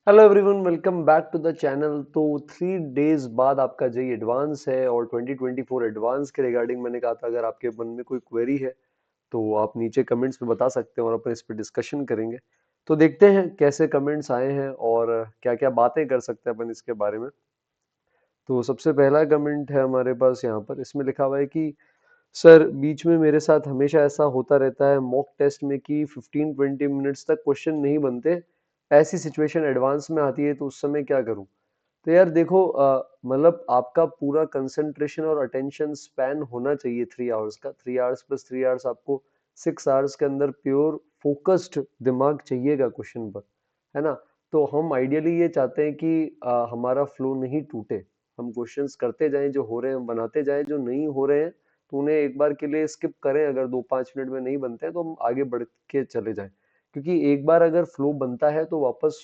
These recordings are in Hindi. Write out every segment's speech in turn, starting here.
Hello everyone, welcome back to the channel. तो 3 डेज बाद आपका जेई एडवांस है और 2024 एडवांस के रिगार्डिंग मैंने कहा था अगर आपके मन में कोई क्वेरी है तो आप नीचे कमेंट्स में बता सकते हैं और अपन इस पर डिस्कशन करेंगे। तो देखते हैं कैसे कमेंट्स आए हैं और क्या क्या बातें कर सकते हैं अपन इसके बारे में। तो सबसे पहला कमेंट है हमारे पास यहाँ पर, इसमें लिखा हुआ है कि सर बीच में मेरे साथ हमेशा ऐसा होता रहता है मॉक टेस्ट में कि 15-20 मिनट्स तक क्वेश्चन नहीं बनते। ऐसी सिचुएशन एडवांस में आती है तो उस समय क्या करूं? तो यार देखो, मतलब आपका पूरा कंसंट्रेशन और अटेंशन स्पैन होना चाहिए 3 आवर्स का। 3 आवर्स प्लस 3 आवर्स आपको 6 आवर्स के अंदर प्योर फोकस्ड दिमाग चाहिएगा क्वेश्चन पर, है ना। तो हम आइडियली ये चाहते हैं कि हमारा फ्लो नहीं टूटे। हम क्वेश्चंस करते जाएं, जो हो रहे हैं बनाते जाएं, जो नहीं हो रहे हैं तो उन्हें एक बार के लिए स्किप करें। अगर 2-5 मिनट में नहीं बनते हैं तो हम आगे बढ़ के चले जाएं, क्योंकि एक बार अगर फ्लो बनता है तो वापस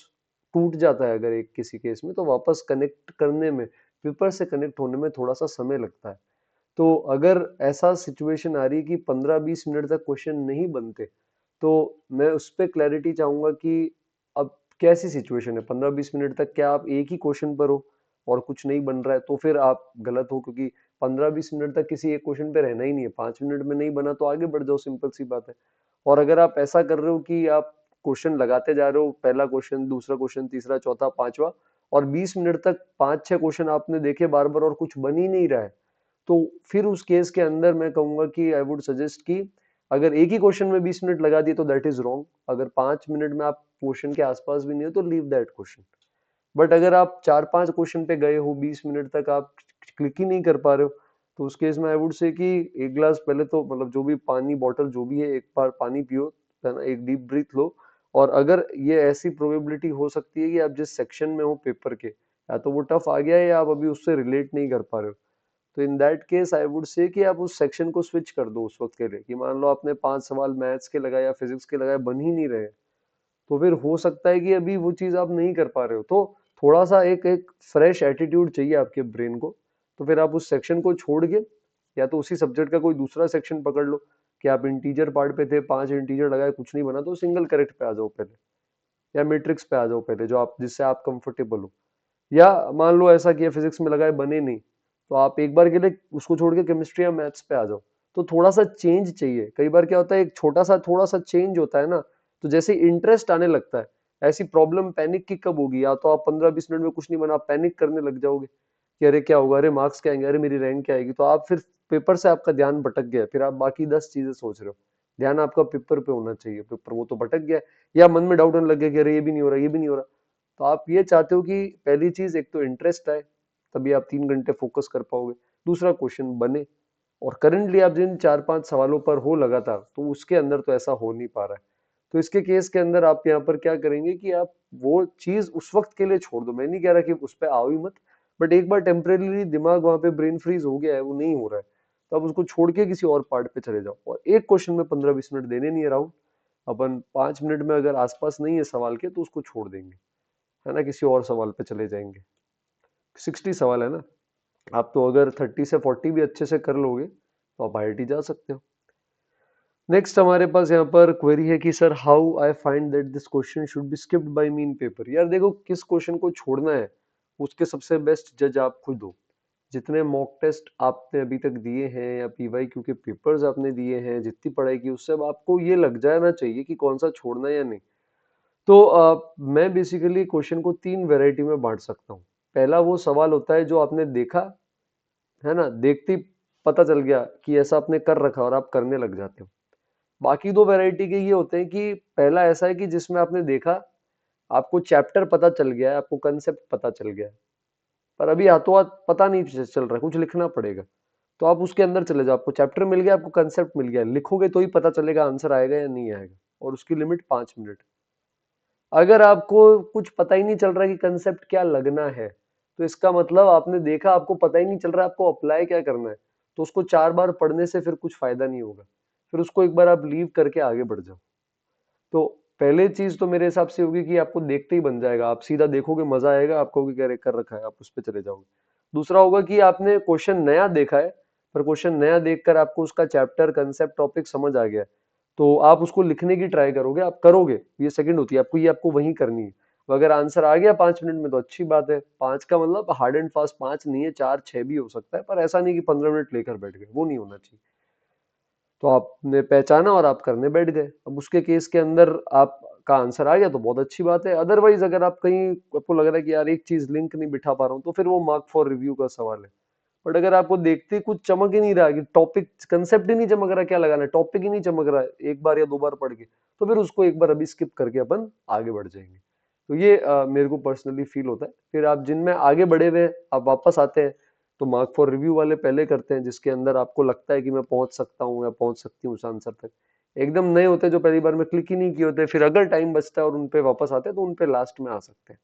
टूट जाता है। अगर एक किसी केस में तो वापस कनेक्ट करने में, पेपर से कनेक्ट होने में थोड़ा सा समय लगता है। तो अगर ऐसा सिचुएशन आ रही है कि 15-20 मिनट तक क्वेश्चन नहीं बनते, तो मैं उस पर क्लैरिटी चाहूंगा कि अब कैसी सिचुएशन है। 15-20 मिनट तक क्या आप एक ही क्वेश्चन पर हो और कुछ नहीं बन रहा है तो फिर आप गलत हो, क्योंकि 15-20 मिनट तक किसी एक क्वेश्चन पे रहना ही नहीं है। 5 मिनट में नहीं बना तो आगे बढ़ जाओ, सिंपल सी बात है। और अगर आप ऐसा कर रहे हो कि आप क्वेश्चन लगाते जा रहे हो, पहला क्वेश्चन, दूसरा क्वेश्चन, तीसरा, चौथा, पांचवा, और 20 मिनट तक 5-6 क्वेश्चन आपने देखे बार बार और कुछ बन ही नहीं रहा है, तो फिर उस केस के अंदर मैं कहूंगा कि आई वुड सजेस्ट कि अगर एक ही क्वेश्चन में 20 मिनट लगा दिए तो दैट इज रॉन्ग। अगर 5 मिनट में आप क्वेश्चन के आसपास भी नहीं हो तो लीव दैट क्वेश्चन। बट अगर आप 4-5 क्वेश्चन पे गए हो, 20 मिनट तक आप क्लिक ही नहीं कर पा रहे हो, तो उस केस में आई वुड से कि एक गिलास पहले तो मतलब जो भी पानी बॉटल जो भी है, एक बार पानी पियो, है ना, एक डीप ब्रीथ लो। और अगर ये ऐसी प्रोबेबिलिटी हो सकती है कि आप जिस सेक्शन में हो पेपर के, या तो वो टफ आ गया है या आप अभी उससे रिलेट नहीं कर पा रहे हो, तो in that case I would say कि आप उस सेक्शन को स्विच कर दो उस वक्त के लिए। कि मान लो आपने 5 सवाल मैथ्स के लगाए या फिजिक्स के लगाए, बन ही नहीं रहे, तो फिर हो सकता है कि अभी वो चीज आप नहीं कर पा रहे हो। तो थोड़ा सा एक एक फ्रेश एटीट्यूड चाहिए आपके ब्रेन को। तो फिर आप उस सेक्शन को छोड़ के या तो उसी सब्जेक्ट का कोई दूसरा सेक्शन पकड़ लो। कि आप इंटीजर पार्ट पे थे, 5 इंटीजर लगाए, कुछ नहीं बना, तो सिंगल करेक्ट पे आ जाओ पहले, या मैट्रिक्स पे आ जाओ पहले, जो आप जिससे आप कंफर्टेबल हो। या मान लो ऐसा किया फिजिक्स में लगाए, बने नहीं, तो आप एक बार के लिए उसको छोड़ के केमिस्ट्री या मैथ्स पे आ जाओ। तो थोड़ा सा चेंज चाहिए। कई बार क्या होता है, एक छोटा सा थोड़ा सा चेंज होता है ना, तो जैसे इंटरेस्ट आने लगता है। ऐसी प्रॉब्लम पैनिक की कब होगी? या तो आप 15-20 मिनट में कुछ नहीं बना, आप पैनिक करने लग जाओगे कि अरे क्या होगा, अरे मार्क्स क्या आएंगे, अरे मेरी रैंक क्या आएगी, तो आप फिर पेपर से आपका ध्यान भटक गया, फिर आप बाकी 10 चीजें सोच रहे हो। ध्यान आपका पेपर पे होना चाहिए, पेपर वो तो भटक गया। या मन में डाउट होने लग गया कि अरे ये भी नहीं हो रहा, ये भी नहीं हो रहा। तो आप ये चाहते हो कि पहली चीज एक तो इंटरेस्ट आए, तभी आप 3 घंटे फोकस कर पाओगे। दूसरा क्वेश्चन बने। और करंटली आप जिन 4-5 सवालों पर हो लगातार, तो उसके अंदर तो ऐसा हो नहीं पा रहा है। तो इसके केस के अंदर आप यहाँ पर क्या करेंगे कि आप वो चीज उस वक्त के लिए छोड़ दो। मैं नहीं कह रहा कि उस पर आओ ही मत, बट एक बार टेम्परेली दिमाग वहां पे ब्रेन फ्रीज हो गया है, वो नहीं हो रहा है, तो आप उसको छोड़ के किसी और पार्ट पे चले जाओ। और एक क्वेश्चन में 15-20 मिनट देने नहीं है राहुल। अपन 5 मिनट में अगर आसपास नहीं है सवाल के तो उसको छोड़ देंगे, है ना, किसी और सवाल पे चले जाएंगे। 60 सवाल है ना, आप तो अगर 30 से 40 भी अच्छे से कर लोगे तो आप आईआईटी जा सकते हो। नेक्स्ट हमारे पास यहाँ पर क्वेरी है कि sir how I find that this question should be skipped by me in paper. यार देखो, किस क्वेश्चन को छोड़ना है उसके सबसे बेस्ट जज आप खुद हो। जितने मॉक टेस्ट आपने अभी तक दिए हैं या पीवाईक्यू के पेपर्स आपने दिए हैं, जितनी पढ़ाई की, उससे अब आपको ये लग जाना चाहिए कि कौन सा छोड़ना है या नहीं। तो मैं बेसिकली क्वेश्चन को 3 वैरायटी में बांट सकता हूँ। पहला वो सवाल होता है जो आपने देखा, है ना, देखते ही पता चल गया कि ऐसा आपने कर रखा और आप करने लग जाते हो। बाकी 2 वैरायटी के ये होते हैं कि पहला ऐसा है कि जिसमें आपने देखा, आपको चैप्टर पता चल गया है, आपको कंसेप्ट पता चल गया है, पर अभी हाथों हाथ पता नहीं चल रहा है, कुछ लिखना पड़ेगा। तो आप उसके अंदर चले जाओ, आपको चैप्टर मिल गया, आपको कंसेप्ट मिल गया, लिखोगे तो ही पता चलेगा आंसर आएगा या नहीं आएगा। और उसकी लिमिट 5 मिनट। अगर आपको कुछ पता ही नहीं चल रहा कि कंसेप्ट क्या लगना है, तो इसका मतलब आपने देखा, आपको पता ही नहीं चल रहा आपको अप्लाई क्या करना है, तो उसको 4 बार पढ़ने से फिर कुछ फायदा नहीं होगा। फिर उसको एक बार आप लीव करके आगे बढ़ जाओ। तो पहले चीज तो मेरे हिसाब से होगी कि आपको देखते ही बन जाएगा, आप सीधा देखोगे, मजा आएगा आपको कि क्या कर रखा है, आप उस पर चले जाओगे। दूसरा होगा कि आपने क्वेश्चन नया देखा है, पर क्वेश्चन नया देखकर आपको उसका चैप्टर, कंसेप्ट, टॉपिक समझ आ गया है, तो आप उसको लिखने की ट्राई करोगे, आप करोगे। ये सेकंड होती है, आपको ये आपको वही करनी है। अगर आंसर आ गया 5 मिनट में तो अच्छी बात है। 5 का मतलब हार्ड एंड फास्ट 5 नहीं है, 4 6 भी हो सकता है, पर ऐसा नहीं कि 15 मिनट लेकर बैठ गए, वो नहीं होना चाहिए। तो आपने पहचाना और आप करने बैठ गए। अब उसके केस के अंदर आपका आंसर आ गया तो बहुत अच्छी बात है। अदरवाइज अगर आप कहीं आपको लग रहा है कि यार एक चीज लिंक नहीं बिठा पा रहा हूँ, तो फिर वो मार्क फॉर रिव्यू का सवाल है। बट अगर आपको देखते ही कुछ चमक ही नहीं रहा कि टॉपिक कंसेप्ट ही नहीं चमक रहा, क्या लगाना है, टॉपिक ही नहीं चमक रहा है एक बार या दो बार पढ़ के, तो फिर उसको एक बार अभी स्किप करके अपन आगे बढ़ जाएंगे। तो ये मेरे को पर्सनली फील होता है। फिर आप जिनमें आगे बढ़े हुए हैं, आप वापस आते हैं, तो मार्क फॉर रिव्यू वाले पहले करते हैं, जिसके अंदर आपको लगता है कि मैं पहुंच सकता हूँ या पहुंच सकती हूँ उस आंसर तक। एकदम नए होते हैं जो पहली बार में क्लिक ही नहीं किए होते, फिर अगर टाइम बचता है और उन पे वापस आते हैं तो उन पे लास्ट में आ सकते हैं।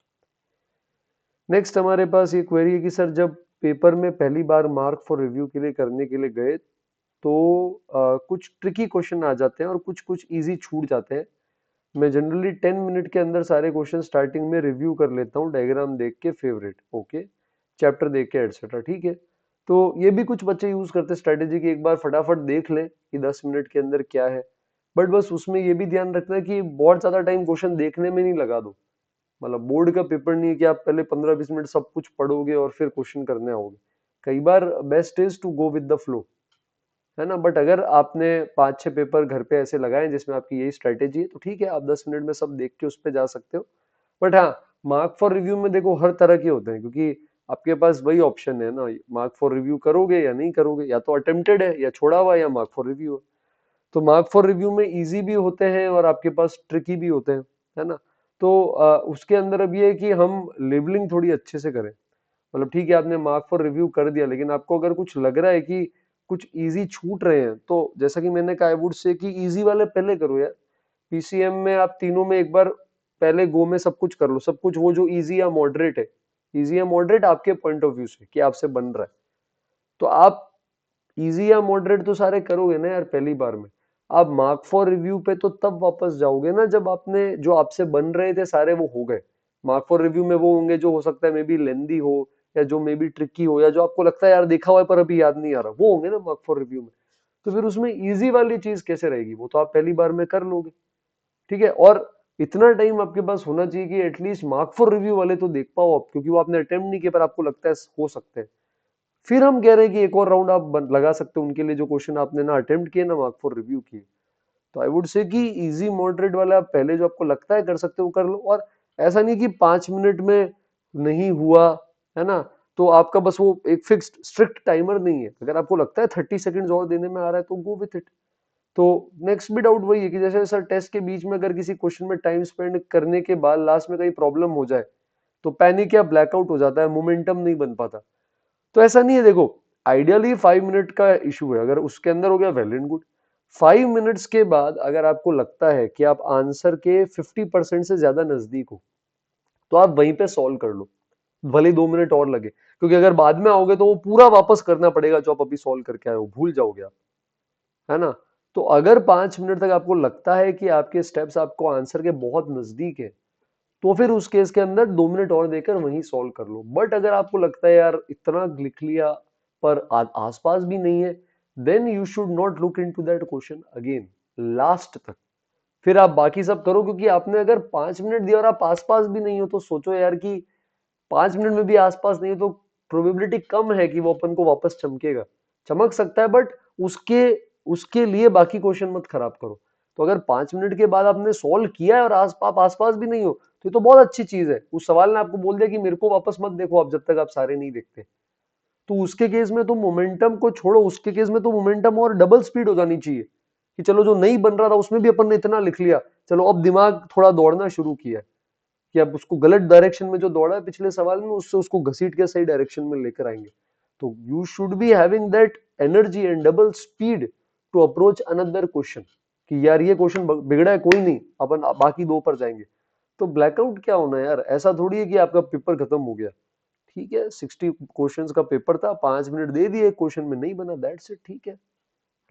नेक्स्ट हमारे पास ये क्वेरी है कि सर जब पेपर में पहली बार मार्क फॉर रिव्यू के लिए करने के लिए गए, तो कुछ ट्रिकी क्वेश्चन आ जाते हैं और कुछ कुछ इजी छूट जाते हैं। मैं जनरली 10 मिनट के अंदर सारे क्वेश्चन स्टार्टिंग में रिव्यू कर लेता हूँ, डायग्राम देख के फेवरेट, ओके, चैप्टर देख के एटसेट्रा, ठीक है। तो ये भी कुछ बच्चे यूज करते हैं स्ट्रेटेजी की, एक बार फटाफट देख लें कि 10 मिनट के अंदर क्या है। बट बस उसमें ये भी ध्यान रखना है कि बहुत ज्यादा टाइम क्वेश्चन देखने में नहीं लगा दो। मतलब बोर्ड का पेपर नहीं है कि आप पहले 15-20 मिनट सब कुछ पढ़ोगे और फिर क्वेश्चन करने आओगे। कई बार best is to go with the flow, है ना। बट अगर आपने 5-6 पेपर घर पे ऐसे लगाए हैं जिसमें आपकी यही स्ट्रेटेजी है, तो ठीक है, आप 10 मिनट में सब देख के उस पे जा सकते हो। बट हाँ, मार्क फॉर रिव्यू में देखो हर तरह के होते हैं, क्योंकि आपके पास वही ऑप्शन है ना, मार्क फॉर रिव्यू करोगे या नहीं करोगे, या तो अटेम्प्टेड है या छोड़ा हुआ है, या मार्क फॉर रिव्यू है। तो मार्क फॉर रिव्यू में इजी भी होते हैं और आपके पास ट्रिकी भी होते हैं, है ना। तो उसके अंदर अब ये है कि हम लेबलिंग थोड़ी अच्छे से करें। मतलब ठीक है, आपने मार्क फॉर रिव्यू कर दिया, लेकिन आपको अगर कुछ लग रहा है कि कुछ इजी छूट रहे हैं, तो जैसा कि मैंने कहा, आई वुड से कि इजी वाले पहले करो यार। पीसीएम में आप तीनों में एक बार पहले गो में सब कुछ कर लो, सब कुछ वो जो इजी या मॉडरेट है, इजी या मॉडरेट आपके पॉइंट ऑफ व्यू से कि आपसे बन रहा है, तो आप इजी या मॉडरेट तो सारे करोगे ना यार पहली बार में। आप मार्क फॉर रिव्यू पे तो तब वापस जाओगे ना जब आपने जो आपसे बन रहे थे सारे वो हो गए। मार्क फॉर रिव्यू में वो होंगे जो हो सकता है मे बी लेंदी हो, या जो मे बी ट्रिकी हो, या जो आपको लगता है यार देखा हुआ है पर अभी याद नहीं आ रहा, वो होंगे ना मार्क फॉर रिव्यू में। तो फिर उसमें इजी वाली चीज कैसे रहेगी, वो तो आप पहली बार में कर लोगे, ठीक है। और इतना टाइम आपके पास होना चाहिए कि एटलीस्ट मार्क फॉर रिव्यू वाले तो देख पाओ आप, क्योंकि वो आपने अटेम्प्ट नहीं किया पर आपको लगता है हो सकते हैं। फिर हम कह रहे हैं कि एक और राउंड आप लगा सकते हो उनके लिए जो क्वेश्चन आपने ना अटेम्प्ट किए ना मार्क फॉर रिव्यू किए। तो आई वुड से कि इजी मॉडरेट वाला आप पहले जो आपको लगता है कर सकते हो कर लो। और ऐसा नहीं कि 5 मिनट में नहीं हुआ, है ना, तो आपका बस वो एक फिक्स्ड स्ट्रिक्ट टाइमर नहीं है। अगर आपको लगता है 30 सेकंड और देने में आ रहा है तो गो विथ इट। तो नेक्स्ट भी डाउट वही है कि जैसे सर टेस्ट के बीच में अगर किसी क्वेश्चन में टाइम स्पेंड करने के बाद लास्ट में कहीं प्रॉब्लम हो जाए, तो पैनिक या ब्लैकआउट हो जाता है, मोमेंटम नहीं बन पाता। तो ऐसा नहीं है, देखो आइडियली 5 मिनट का इशू है, अगर उसके अंदर हो गया वेल एंड गुड। 5 मिनट्स के बाद अगर आपको लगता है कि आप आंसर के 50% से ज्यादा नजदीक हो, तो आप वहीं पे सॉल्व कर लो, भले ही 2 मिनट और लगे। क्योंकि अगर बाद में आओगे तो वो पूरा वापस करना पड़ेगा जो आप अभी सॉल्व करके आए हो, भूल जाओगे आप, है ना। तो अगर 5 मिनट तक आपको लगता है कि आपके स्टेप्स आपको आंसर के बहुत नजदीक है, तो फिर उस केस के अंदर 2 मिनट और देकर वहीं सॉल्व कर लो। बट अगर आपको लगता है यार इतना लिख लिया पर आसपास भी नहीं है, then you should not look into that question again last तक। फिर आप बाकी सब करो, क्योंकि आपने अगर 5 मिनट दिया और आप आसपास भी नहीं हो, तो सोचो यार कि 5 मिनट में भी आसपास नहीं हो तो प्रोबेबिलिटी कम है कि वो अपन को वापस चमकेगा। चमक सकता है बट उसके उसके लिए बाकी क्वेश्चन मत खराब करो। तो अगर 5 मिनट के बाद आपने सॉल्व किया है और आप आसपास भी नहीं हो, तो ये तो बहुत अच्छी चीज है। उस सवाल ने आपको बोल दिया कि मेरे को वापस मत देखो आप जब तक आप सारे नहीं देखते। तो उसके केस में तो मोमेंटम को छोड़ो, उसके केस में तो मोमेंटम और डबल स्पीड हो जानी चाहिए कि चलो जो नहीं बन रहा था उसमें भी अपन ने इतना लिख लिया, चलो अब दिमाग थोड़ा दौड़ना शुरू किया कि अब उसको गलत डायरेक्शन में जो दौड़ा है पिछले सवाल में, उससे उसको घसीट के सही डायरेक्शन में लेकर आएंगे। तो you should be having that energy and double speed to approach another question, कि यार ये क्वेश्चन बिगड़ा है कोई नहीं, अपन बाकी दो पर जाएंगे। तो ब्लैकआउट क्या होना है यार, ऐसा थोड़ी है कि आपका पेपर खत्म हो गया। ठीक है, 60 क्वेश्चंस का पेपर था, 5 मिनट दे दिए, एक क्वेश्चन में नहीं बना, दैट्स इट, ठीक है।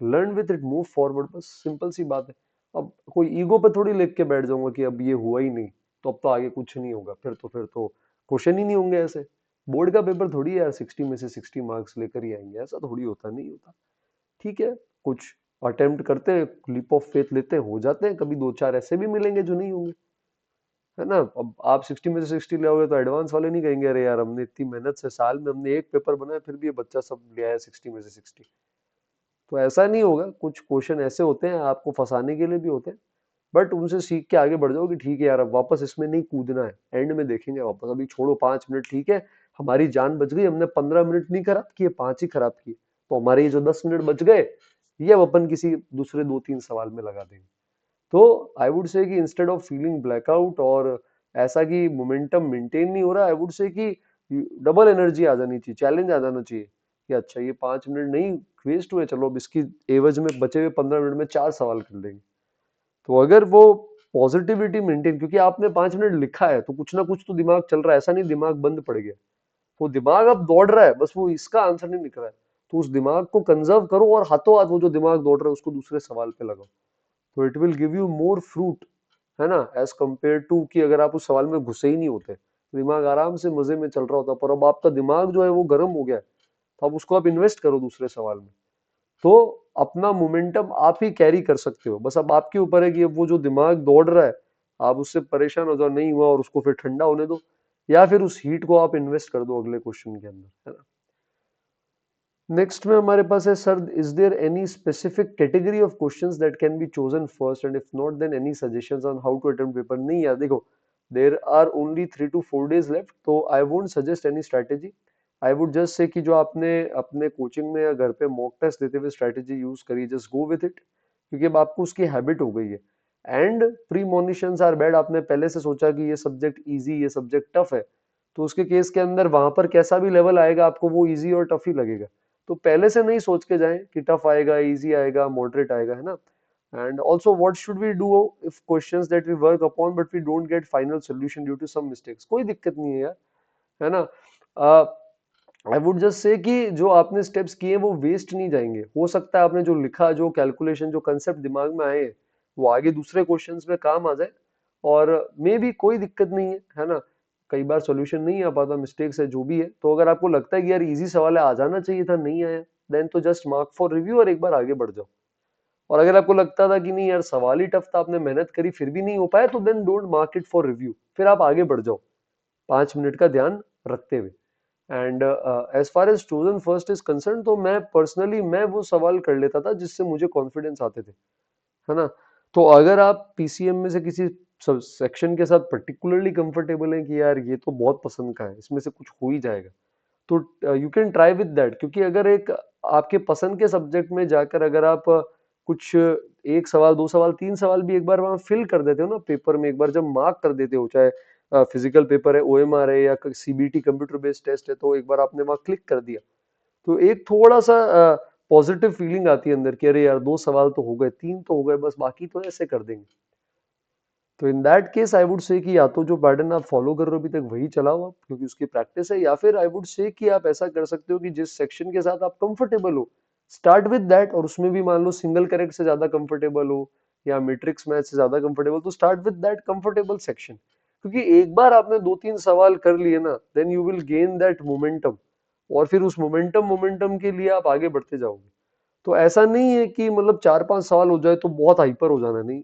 Learn with it, move forward, बस सिंपल सी बात है। अब कोई ईगो पे थोड़ी लेके के बैठ जाऊंगा कि अब ये हुआ ही नहीं तो अब तो आगे कुछ नहीं होगा, फिर तो क्वेश्चन ही नहीं होंगे ऐसे। बोर्ड का पेपर थोड़ी है यार 60 में से 60 मार्क्स लेकर ही आएंगे, ऐसा थोड़ी होता, नहीं होता। ठीक है, कुछ अटेम्प्ट करते हैं, लीप ऑफ फेथ लेते हैं, हो जाते हैं, कभी दो चार ऐसे भी मिलेंगे जो नहीं होंगे, है ना। अब आप 60 में से 60 ले आओगे तो एडवांस वाले नहीं कहेंगे अरे यार हमने इतनी मेहनत से साल में हमने एक पेपर बनाया फिर भी ये बच्चा सब ले आया 60 में से 60। तो ऐसा नहीं होगा, कुछ क्वेश्चन ऐसे होते हैं आपको फंसाने के लिए भी होते हैं, बट उनसे सीख के आगे बढ़ जाओ कि ठीक है यार अब वापस इसमें नहीं कूदना है, एंड में देखेंगे वापस, अभी छोड़ो 5 मिनट ठीक है, हमारी जान बच गई, हमने 15 मिनट नहीं खराब किए 5 ही खराब किए, तो हमारे ये जो 10 मिनट बच गए ये अब अपन किसी दूसरे 2-3 सवाल में लगा देंगे। तो आई वुड से कि इंस्टेड ऑफ फीलिंग ब्लैकआउट और ऐसा कि मोमेंटम मेंटेन नहीं हो रहा, आई वुड से कि डबल एनर्जी आ जानी चाहिए, चैलेंज आ जाना चाहिए कि अच्छा ये 5 मिनट नहीं वेस्ट हुए, चलो अब इसकी एवज में बचे हुए 15 मिनट में 4 सवाल कर लेंगे। तो अगर वो पॉजिटिविटी मेंटेन, क्योंकि आपने 5 मिनट लिखा है तो कुछ ना कुछ तो दिमाग चल रहा है, ऐसा नहीं दिमाग बंद पड़ गया, वो दिमाग अब दौड़ रहा है, बस वो इसका आंसर नहीं निकल रहा है, तो उस दिमाग को कंजर्व करो और हाथों हाथ वो जो दिमाग दौड़ रहा है उसको दूसरे सवाल पे लगाओ, तो it will give you more fruit, है ना, एज कंपेयर टू कि अगर आप उस सवाल में घुसे ही नहीं होते, दिमाग आराम से मजे में चल रहा होता, पर अब आपका दिमाग जो है वो गर्म हो गया है, तो अब उसको आप इन्वेस्ट करो दूसरे सवाल में, तो अपना मोमेंटम आप ही कैरी कर सकते हो, बस अब आपके ऊपर है कि अब वो जो दिमाग दौड़ रहा है आप उससे परेशान हो जाओ, नहीं हुआ और उसको फिर ठंडा होने दो, या फिर उस हीट को आप इन्वेस्ट कर दो अगले क्वेश्चन के अंदर, है ना। नेक्स्ट में हमारे पास है sir, is there any specific category of questions that can be chosen first and if not then any suggestions on how to attempt paper. नहीं यार देखो, there are only 3 to 4 days लेफ्ट, तो I won't suggest any strategy, I would just say कि जो आपने अपने कोचिंग में या घर पे मॉक टेस्ट देते हुए स्ट्रैटेजी यूज करी, जस्ट गो विद इट, क्योंकि अब आपको उसकी हैबिट हो गई है, एंड प्रीमोनिशंस आर बैड, आपने पहले से सोचा कि ये सब्जेक्ट इजी ये सब्जेक्ट टफ है, तो उसके केस के अंदर वहां पर कैसा भी लेवल आएगा आपको वो इजी और टफ ही लगेगा, तो पहले से नहीं सोच के जाएं कि टफ आएगा इजी आएगा मॉडरेट आएगा, है ना। And also what should we do if questions that we work upon but we don't get final solution due to some mistakes, कोई दिक्कत नहीं है यार, है ना। आई वुड जस्ट से कि जो आपने स्टेप्स किए वो वेस्ट नहीं जाएंगे, हो सकता है आपने जो लिखा जो कैलकुलेशन जो कंसेप्ट दिमाग में आए वो आगे दूसरे क्वेश्चंस में काम आ जाए, और मे भी कोई दिक्कत नहीं है ना, कई बार सॉल्यूशन नहीं आ पाता, मिस्टेक्स है जो भी है, तो अगर आपको लगता है कि यार इजी सवाल है आ जाना चाहिए था नहीं आया, देन तो जस्ट मार्क फॉर रिव्यू और एक बार आगे बढ़ जाओ, और अगर आपको लगता था कि नहीं यार सवाल ही टफ था आपने मेहनत करी फिर भी नहीं हो पाया, तो then don't mark it for review, फिर आप आगे बढ़ जाओ 5 मिनट का ध्यान रखते हुए। And as far as chosen first is concern, तो मैं पर्सनली मैं वो सवाल कर लेता था जिससे मुझे कॉन्फिडेंस आते थे, है ना। तो अगर आप पीसीएम में से किसी सेक्शन के साथ पर्टिकुलरली कंफर्टेबल हैं कि यार ये तो बहुत पसंद का है इसमें से कुछ हो ही जाएगा, तो you can try with that, क्योंकि अगर एक आपके पसंद के सब्जेक्ट में जाकर अगर आप कुछ एक सवाल दो सवाल तीन सवाल भी एक बार वहां फिल कर देते हो ना पेपर में, एक बार जब मार्क कर देते हो, चाहे फिजिकल पेपर है ओएमआर है या सीबीटी कंप्यूटर बेस्ड टेस्ट है, तो एक बार आपने वहां क्लिक कर दिया तो एक थोड़ा सा पॉजिटिव फीलिंग आती है अंदर कि अरे यार 2 सवाल तो हो गए 3 तो हो गए बस बाकी तो ऐसे कर देंगे। तो in that case I would say कि या तो जो पैटर्न आप फॉलो कर रहे हो अभी तक वही चलाओ आप क्योंकि उसकी प्रैक्टिस है, या फिर आई वुड से कि आप ऐसा कर सकते हो कि जिस सेक्शन के साथ आप कंफर्टेबल हो स्टार्ट विद दैट, और उसमें भी मान लो सिंगल करेक्ट से ज्यादा कंफर्टेबल हो या मैट्रिक्स मैथ से ज्यादा कंफर्टेबल, तो start with that comfortable section, क्योंकि एक बार आपने 2-3 सवाल कर लिए ना then you will gain that momentum, और फिर उस मोमेंटम मोमेंटम के लिए आप आगे बढ़ते जाओगे। तो ऐसा नहीं है कि मतलब 4-5 सवाल हो जाए तो बहुत हाइपर हो जाना, नहीं,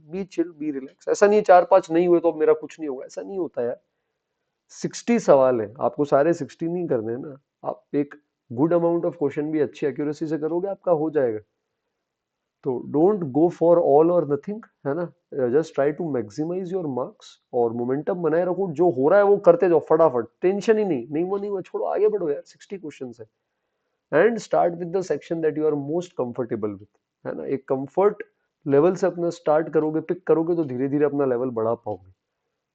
बी चिल बी रिलैक्स, ऐसा नहीं है 4-5 नहीं हुए तो अब मेरा कुछ नहीं होगा, ऐसा नहीं होता यार। 60 सवाल है आपको सारे 60 नहीं करने हैं ना, आप एक गुड अमाउंट ऑफ क्वेश्चन भी अच्छी एक्यूरेसी से करोगे आपका हो जाएगा। तो डोंट गो फॉर ऑल और नथिंग, है ना, just try to maximise your marks और मोमेंटम बनाए रखो, जो हो रहा है वो करते जाओ फटाफट, टेंशन ही नहीं, नहीं वो नहीं हुआ छोड़ो आगे बढ़ो यार, 60 क्वेश्चन है, and start with the section that you are most comfortable with, है ना, एक कंफर्ट लेवल से अपना स्टार्ट करोगे पिक करोगे तो धीरे धीरे अपना लेवल बढ़ा पाओगे,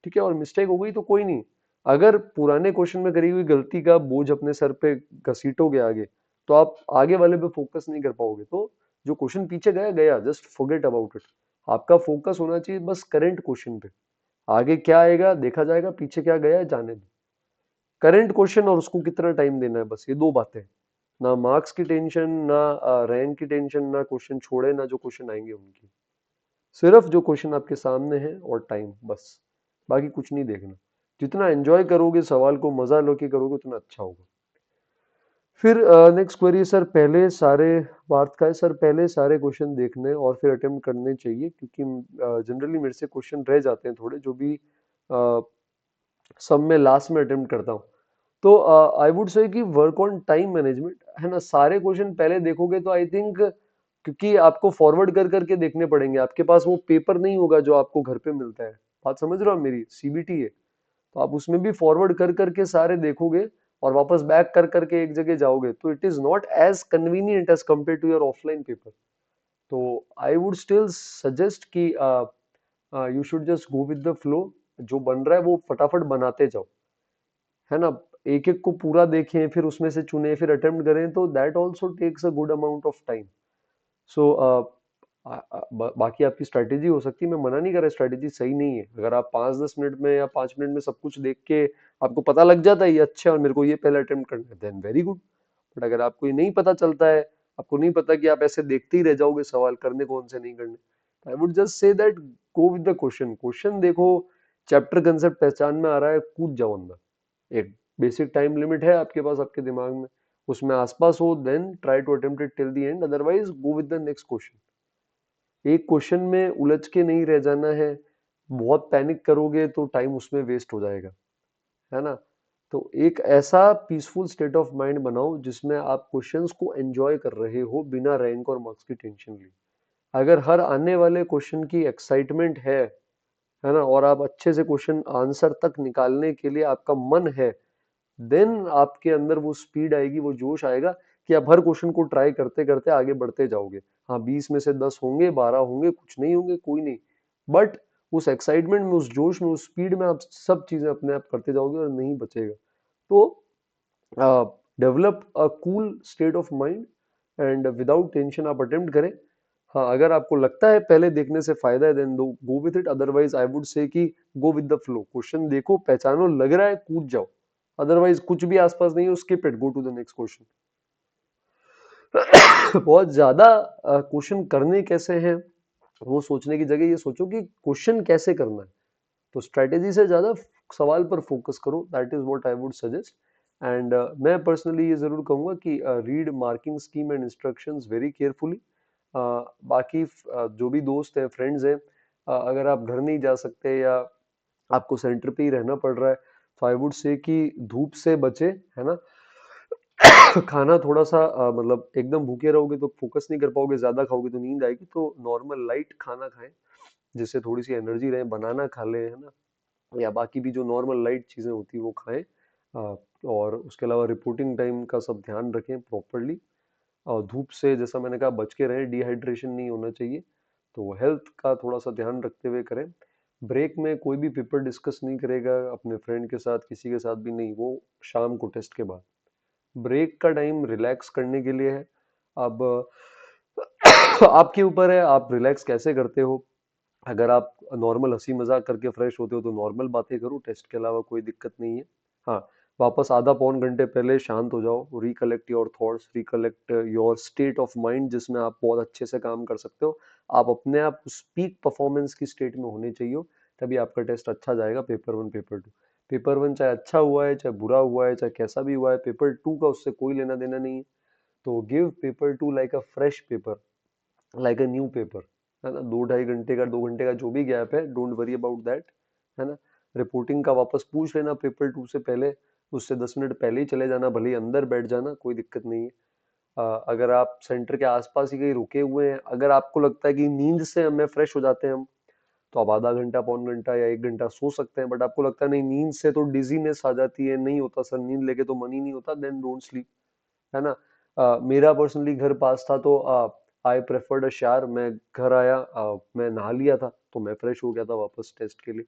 ठीक है। और मिस्टेक हो गई तो कोई नहीं, अगर पुराने क्वेश्चन में करी हुई गलती का बोझ अपने सर पे घसीटोगे आगे तो आप आगे वाले पे फोकस नहीं कर पाओगे, तो जो क्वेश्चन पीछे गया गया, जस्ट फॉरगेट अबाउट इट, आपका फोकस होना चाहिए बस करंट क्वेश्चन पे, आगे क्या आएगा देखा जाएगा, पीछे क्या गया है जाने दो, करंट क्वेश्चन और उसको कितना टाइम देना है, बस ये दो बातें, ना मार्क्स की टेंशन ना रैंक की टेंशन, ना क्वेश्चन छोड़े ना जो क्वेश्चन आएंगे उनकी, सिर्फ जो क्वेश्चन आपके सामने है और टाइम, बस बाकी कुछ नहीं देखना, जितना एंजॉय करोगे सवाल को मजा लोके करोगे उतना अच्छा होगा। फिर नेक्स्ट क्वेरी सर, पहले सारे पार्थ का है सर, पहले सारे क्वेश्चन देखने और फिर अटेम्प्ट करने चाहिए क्योंकि जनरली मेरे से क्वेश्चन रह जाते हैं थोड़े जो भी सब में लास्ट में अटेम्प्ट करता हूँ। तो आई वुड से कि वर्क ऑन टाइम मैनेजमेंट है ना, सारे क्वेश्चन पहले देखोगे तो आई थिंक, क्योंकि आपको फॉरवर्ड कर करके देखने पड़ेंगे, आपके पास वो पेपर नहीं होगा जो आपको घर पे मिलता है। बात समझ रहे हो आप मेरी, सीबीटी है तो आप उसमें भी फॉरवर्ड कर करके सारे देखोगे और वापस बैक कर करके एक जगह जाओगे, तो it is not as convenient as compare to your offline paper. तो आई वुड स्टिल सजेस्ट कि you should just go with the flow, जो बन रहा है वो फटाफट बनाते जाओ, है ना। एक एक को पूरा देखें फिर उसमें से चुने फिर अटेम्प्ट करें, तो that also takes a good amount of time. So बाकी आपकी स्ट्रैटेजी हो सकती है, मैं मना नहीं कर रहा स्ट्रैटेजी सही नहीं है। अगर आप 5-10 मिनट में या 5 मिनट में सब कुछ देख के आपको पता लग जाता है ये अच्छा है और मेरे को ये पहला अटेम्प्ट करना है, देन वेरी गुड। बट अगर आपको ये नहीं पता चलता है, आपको नहीं पता कि आप ऐसे देखते ही रह जाओगे सवाल करने कौन से नहीं करने, आई would just say that go with the question. Question देखो, चैप्टर कंसेप्ट पहचान में आ रहा है, कूद जाओ अंदर। एक बेसिक टाइम लिमिट है आपके पास आपके दिमाग में, उसमें आसपास हो, then try to attempt it till the end, otherwise go with the next question. एक क्वेश्चन में उलझ के नहीं रह जाना है, बहुत पैनिक करोगे तो टाइम उसमें वेस्ट हो जाएगा, है ना। तो एक ऐसा पीसफुल स्टेट ऑफ माइंड बनाओ जिसमें आप क्वेश्चंस को एंजॉय कर रहे हो बिना रैंक और मार्क्स की टेंशन लिए। अगर हर आने वाले क्वेश्चन की एक्साइटमेंट है ना, और आप अच्छे से क्वेश्चन आंसर तक निकालने के लिए आपका मन है, देन आपके अंदर वो स्पीड आएगी, वो जोश आएगा कि आप हर क्वेश्चन को ट्राई करते करते आगे बढ़ते जाओगे। हाँ, 20 में से 10 होंगे, 12 होंगे, कुछ नहीं होंगे, कोई नहीं, बट उस एक्साइटमेंट में, उस जोश में, उस स्पीड में आप सब चीजें अपने आप करते जाओगे और नहीं बचेगा। तो develop a cool state of mind and without tension आप अटेम्प्ट करें। हाँ, अगर आपको लगता है पहले देखने से फायदा है, then go with it, otherwise I would say कि go with the flow. Question देखो, पहचानो, लग रहा है, कूद जाओ, अदरवाइज कुछ भी आसपास नहीं है, skip it, go to the next question. बहुत ज्यादा क्वेश्चन करने कैसे हैं वो सोचने की जगह ये सोचो कि क्वेश्चन कैसे करना है। तो स्ट्रेटेजी से ज्यादा सवाल पर फोकस करो, that is what I would suggest. And मैं पर्सनली ये जरूर कहूंगा कि read marking scheme and instructions very carefully. बाकी जो भी दोस्त हैं, फ्रेंड्स हैं, अगर आप घर नहीं जा सकते या आपको सेंटर पे ही रहना पड़ रहा है, तो आई वुड से कि धूप से बचे, है ना। खाना थोड़ा सा मतलब एकदम भूखे रहोगे तो फोकस नहीं कर पाओगे, ज्यादा खाओगे तो नींद आएगी, तो नॉर्मल लाइट खाना खाएं जिससे थोड़ी सी एनर्जी रहे, बनाना खा ले, है ना, या बाकी भी जो नॉर्मल लाइट चीजें होती है वो खाएं। अ, और उसके अलावा रिपोर्टिंग टाइम का सब ध्यान रखें प्रॉपरली, और धूप से जैसा मैंने कहा बच के रहें, डिहाइड्रेशन नहीं होना चाहिए। तो हेल्थ का थोड़ा सा ध्यान रखते हुए करें। ब्रेक में कोई भी पेपर डिस्कस नहीं करेगा अपने फ्रेंड के साथ, किसी के साथ भी नहीं, वो शाम को टेस्ट के बाद। ब्रेक का टाइम रिलैक्स करने के लिए है। अब आपके ऊपर है आप रिलैक्स कैसे करते हो। अगर आप नॉर्मल हंसी मजाक करके फ्रेश होते हो तो नॉर्मल बातें करो, टेस्ट के अलावा कोई दिक्कत नहीं है। हाँ, वापस आधा पौन घंटे पहले शांत हो जाओ, recollect your thoughts, recollect your state of mind जिसमें आप बहुत अच्छे से काम कर सकते हो। आप अपने आप उस पीक परफॉर्मेंस की स्टेट में होने चाहिए हो, तभी आपका टेस्ट अच्छा जाएगा, पेपर 1 पेपर 2। पेपर 1 चाहे अच्छा हुआ है चाहे बुरा हुआ है चाहे कैसा भी हुआ है, पेपर 2 का उससे कोई लेना देना नहीं है। तो give paper 2 like a fresh paper, like a new paper, है ना। 2-2.5 घंटे का, 2 घंटे का जो भी गैप है, डोंट वरी अबाउट दैट, है ना। रिपोर्टिंग का वापस पूछ लेना पेपर 2 से पहले, उससे 10 मिनट पहले ही चले जाना, भले ही अंदर बैठ जाना, कोई दिक्कत नहीं है। अगर आप सेंटर के आसपास ही कहीं रुके हुए हैं, अगर आपको लगता है कि नींद से हमें फ्रेश हो जाते हैं हम, तो आप आधा घंटा, पौन घंटा या 1 घंटा सो सकते हैं। बट आपको लगता है नहीं, नींद से तो डिजीनेस आ जाती है, नहीं होता सर, नींद लेके तो मन ही नहीं होता, देन डोंट स्लीप, है ना। मेरा पर्सनली घर पास था तो आई प्रेफर्ड अ शावर। मैं घर आया, मैं नहा लिया था तो मैं फ्रेश हो गया था वापस टेस्ट के लिए।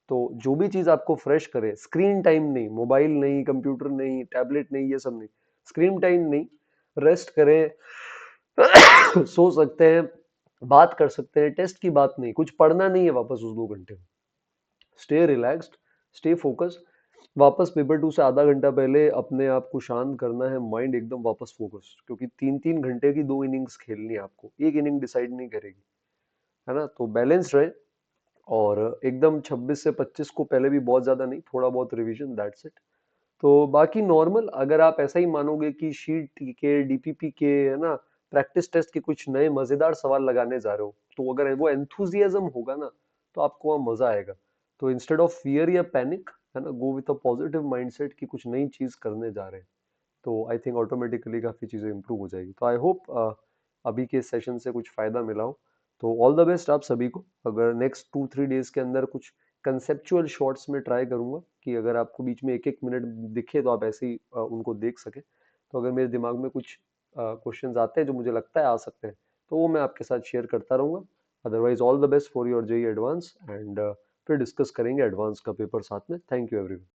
तो जो भी चीज आपको फ्रेश करे, स्क्रीन टाइम नहीं, मोबाइल नहीं, कंप्यूटर नहीं, टैबलेट नहीं, ये सब नहीं, स्क्रीन टाइम नहीं, रेस्ट करें, सो सकते हैं, बात कर सकते हैं, टेस्ट की बात नहीं, कुछ पढ़ना नहीं है वापस उस 2 घंटे में। Stay relaxed, stay focused. वापस पेपर 2 से आधा घंटा पहले अपने आप को शांत करना है, माइंड एकदम वापस फोकस, क्योंकि 3-3 घंटे की 2 इनिंग्स खेलनी है आपको, एक इनिंग डिसाइड नहीं करेगी, है ना। तो बैलेंस रहे, और एकदम 26 से 25 को पहले भी बहुत ज्यादा नहीं, थोड़ा बहुत रिवीजन, दैट्स इट। तो बाकी नॉर्मल, अगर आप ऐसा ही मानोगे कि शीट के, डीपीपी के, है ना, प्रैक्टिस टेस्ट के कुछ नए मजेदार सवाल लगाने जा रहे हो, तो अगर वो एंथुजियाज्म होगा ना, तो आपको वहाँ मजा आएगा। तो इंस्टेड ऑफ फियर या पैनिक, है ना, go with a positive mindset कि कुछ नई चीज करने जा रहे हैं, तो आई थिंक ऑटोमेटिकली काफ़ी चीज़ें इंप्रूव हो जाएगी। तो आई होप अभी के सेशन से कुछ फ़ायदा मिला हो। तो ऑल द बेस्ट आप सभी को। अगर नेक्स्ट 2-3 डेज़ के अंदर कुछ कंसेप्चुअल शॉर्ट्स में ट्राई करूँगा कि अगर आपको बीच में 1-1 मिनट दिखे तो आप ऐसे ही उनको देख सकें। तो अगर मेरे दिमाग में कुछ क्वेश्चंस आते हैं जो मुझे लगता है आ सकते हैं, तो वो मैं आपके साथ शेयर करता रहूँगा। Otherwise all the best for your JEE advance and फिर डिस्कस करेंगे एडवांस का पेपर साथ में। Thank you everyone.